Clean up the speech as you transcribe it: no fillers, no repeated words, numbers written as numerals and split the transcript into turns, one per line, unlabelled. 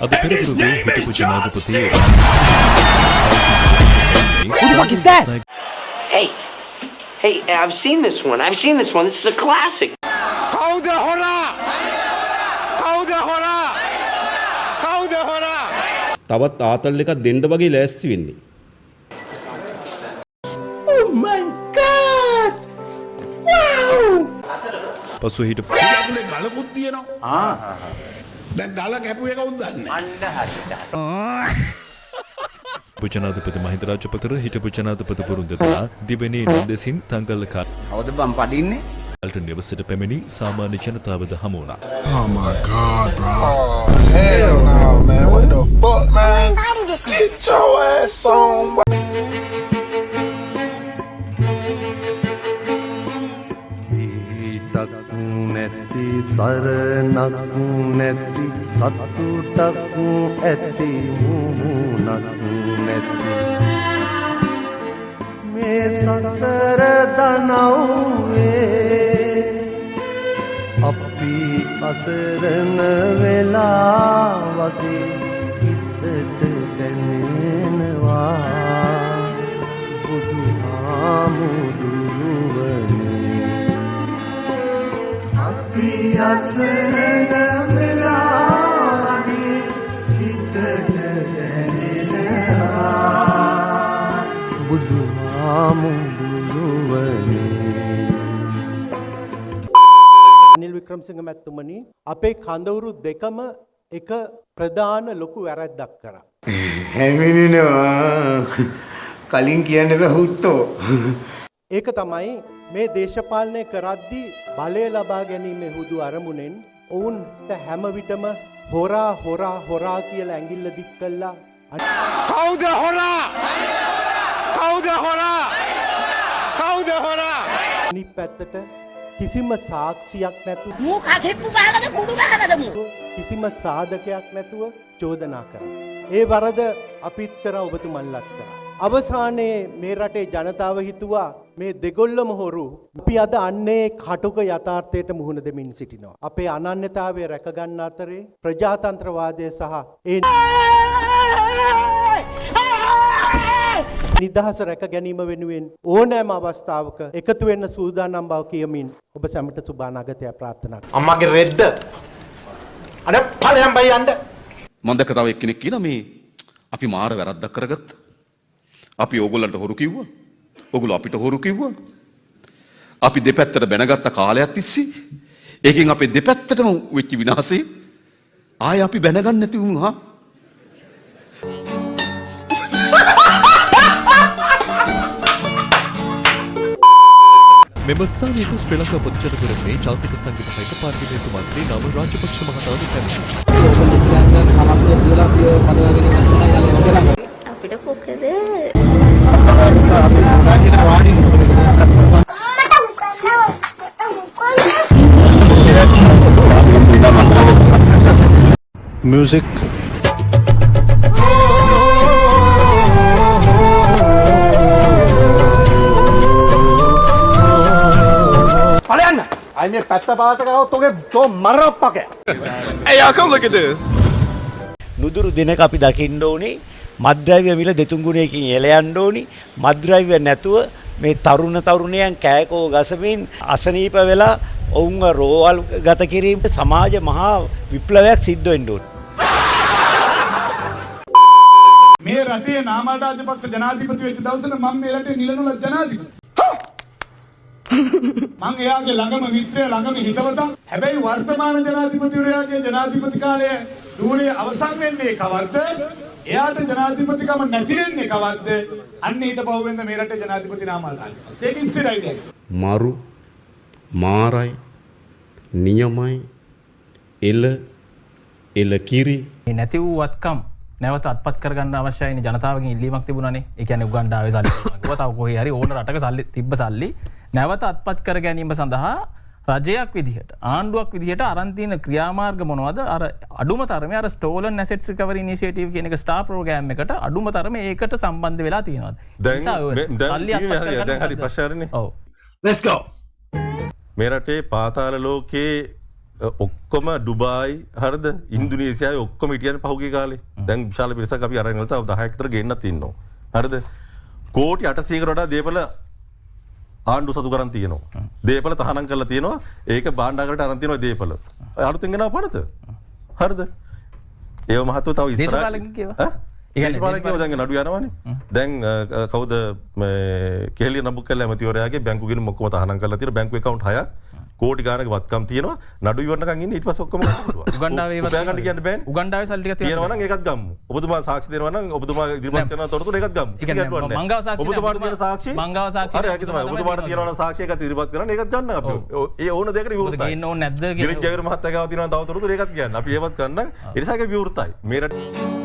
අද පෙරදිරුගේ හිටපු ජනාධිපති
Hey, I've seen this one. This is a classic.
තවත් ආතල් එකක් දෙන්න වගේ ලෑස්ති වෙන්නේ.
Oh my god! Wow!
පසු හිටපු
ගලකුත් තියෙනවා. දැන් ගල කැපුවේ කවුද දන්නේ?
ජනාධිපති මහින්ද රාජපක්ෂ හිටපු ජනාධිපති පුරුන්දතුලා දිවෙනී නන්දසින් තංගල්ලකා
කවුද බම් පඩින්නේ?
අල්ට නිවසට පැමිණි සාමාන්‍ය ජනතාවද හමු වුණා.
Oh my god, bro. Oh hell no, man. What the fuck, man? Get your ass on.
නැති සරණක් නැති සතුටක් ඇති මුහුණක් නැති මේ සසර දනව්වේ අපි අසරණ වෙලා වගේ හිතට දැනෙනවා බුදුහාමුදුරුවනේ අසරණ වෙලා වගේ හිතට දැනෙනවා බුදුහාමුදුරුවනේ.
අනිල් වික්‍රමසිංහ මැතිතුමනි, අපේ කඳවුරු දෙකම එක ප්‍රධාන ලොකු වැරැද්දක් කරා.
හැමිනිනවා කලින් කියන්න බැහුත්තෝ.
ඒක තමයි මේ දේශපාලනය කරද්දී බලය ලබා ගැනීමේ හුදු අරමුණෙන් ඔවුන්ට හැම විටම හොරා හොරා හොරා කියලා ඇඟිල්ල දික් කළා.
කවුද හොරා? කවුද හොරා? කවුද හොරා?
අනිත් පැත්තට කිසිම සාක්ෂියක් නැතුව
මූ කසෙප්පු ගහනද කුඩු ගහනද මූ?
කිසිම සාධකයක් නැතුව චෝදනා කරා. ඒ වරද අපිත් කරා, ඔබතුමන්ලත් කරා. අවසානයේ මේ රටේ ජනතාව හිතුවා මේ දෙගොල්ලම හොරු. අපි අද අන්නේ කටුක යථාර්ථයට මුහුණ දෙමින් සිටිනවා. අපේ අනන්‍යතාවය රැකගන්න අතරේ ප්‍රජාතන්ත්‍රවාදය සහ ඒ නිදහස රැක ගැනීම වෙනුවෙන් ඕනෑම අවස්ථාවක එකතු වෙන්න සූදානම් බව කියමින් ඔබ සැමට සුබ අනාගතයක් ප්‍රාර්ථනා කරනවා.
අම්මගේ රෙද්ද. අනේ ඵලයන් බයි යන්න.
මම දැක්ක තව එක්කෙනෙක් කියනවා මේ අපි මාර වැරද්දක් කරගත්තා. අපි ඕගොල්ලන්ට හොරු කිව්වා. ඕගොල්ලෝ අපිට හොරු කිව්වා. අපි දෙපැත්තට බැනගත්ත කාලයක් තිස්සේ ඒකෙන් අපේ දෙපැත්තටම වෙච්ච විනාශේ ආයෙ අපි බැනගන්න නැති වුණා.
මෙම ස්ථානයට ශ්‍රී ලංකා පොදුජන පෙරමුණේ ජාතික සංවිධායක පාර්ලිමේන්තු මන්ත්‍රී නාමල් රාජපක්ෂ මහතාද පැමිණියා.
අපිට කොකද
music
ඵලයන්. අයි මේ පැත්ත පාත ගාවොත් ඔගේ තෝ මරප්පක.
hey y'all come look at this.
නුදුරු දිනක අපි දකින්න ඕනේ මත්ද්‍රව්‍ය මිල දෙතුන් ගුණයකින් එළ යන්න ඕනි. මත්ද්‍රව්‍ය නැතුව මේ තරුණයන් කෑකෝ ගසමින් අසනීප වෙලා ඔවුන්ව රෝවල් ගත කිරීමට සමාජ මහා විප්ලවයක් සිද්ධ වෙන්න ඕනේ.
මේ රටේ නාමල් රාජපක්ෂ ජනාධිපති වෙච්ච දවසට මම මේ රටේ නිලනුල ජනාධිපති. මං එයාගේ ළඟම මිත්‍රය ළඟම හිතවතා. හැබැයි වර්තමාන ජනාධිපතිවරයාගේ ජනාධිපති කාලය දුරේ අවසන් වෙන්නේ කවද්ද? එයාට ජනාධිපතිකම නැති වෙන්නේ කවද්ද? අන්න ඊට පහුවෙන්ද මේ රටේ ජනාධිපති නාමල් රාජපක්ෂ. ඒක ඉස්සරයි දැන්.
මරු මාරයි නියමයි එල කිරි
නැති වූ වත්කම් නැවත අත්පත් කරගන්න අවශ්‍යයි ජනතාවගෙන් ඉල්ලීමක් තිබුණානේ. ඒ කියන්නේ උගන්ඩාවේ සල්ලි ගවතාව කොහේ හරි ඕන රටක සල්ලි තිබ්බ සල්ලි නැවත අත්පත් කර ගැනීම සඳහා රජයක් විදිහට ආණ්ඩුවක් විදිහට අරන් තියෙන ක්‍රියාමාර්ග මොනවද? අර අඩුම තරමේ අර ස්ටෝලන් ඇසෙට්ස් රිකවරි ඉනිෂියේටිව් කියන එක ස්ටාර් ප්‍රෝග්‍රෑම් එකට අඩුම තරමේ ඒකට සම්බන්ධ වෙලා තියෙනවා.
දැන් හරි ප්‍රශ්නනේ.
ඔව්.
Let's go.
මේ රටේ පාතාල ලෝකේ ඔක්කොම ඩුබායි හරිද ඉන්දුනීසියාවේ ඔක්කොම හිටියනේ පහුගිය කාලේ. දැන් විශාල පිරිසක් අපි අරගෙන ගලතා 10ක් විතර ගෙන්නත් ඉන්නවා. හරිද? කෝටි 800කට වඩා දේපල ආණ්ඩු සතු කරන් තියෙනවා. දේපල තහනම් කරලා තියෙනවා. ඒක භාණ්ඩාගාරයට අරන් තියෙනවා දේපල. අලුතෙන් ගෙනාව පනත. හරිද? ඒව මහත්ව තව ඉස්සරහ
දේශපාලකින් කියවා.
දේශපාලකින් දැන් නඩු යනවානේ. දැන් කවුද මේ කෙහෙලිය නබුකල් ඇමතිවරයාගේ බැංකු ගිණුම් ඔක්කොම තහනම් කරලා තියෙනවා. බැංකු account 6ක් කෝටි ගානක වත්කම් තියෙනවා. නඩු ඉවරනකන් ඉන්නේ ඊට පස්සේ ඔක්කොම
උගණ්ඩාවේ
ඒවත් ගන්න කියන්න බෑනේ.
උගණ්ඩාවේ සල්ලි ටිකක්
තියෙනවා නම් ඒකත් ගමු. ඔබතුමා සාක්ෂි දෙනවා නම් ඔබතුමා ඉදිරිපත් කරන තොරතුරු ඒකත් ගමු. කිසි ගැටලුවක් නැහැ.
මංගව සාක්ෂි
ඔබතුමාට තියෙන සාක්ෂි
මංගව සාක්ෂි
හරි ඒක තමයි. ඔබතුමාට තියෙනවා නම් සාක්ෂි එකත් ඉදිරිපත් කරන්න ඒකත් ගන්න අපි. ඒ ඕන දෙයකට විවෘතයි.
ගේන්න ඕනේ නැද්ද
ගිරිජ් ජයවීර මහත්තයා ගාව තියෙනවා තව තොරතුරු ඒකත් කියන්න. අපි ඒවත් ගන්නම්. ඒ නිසා ඒක විවෘතයි. මේ රට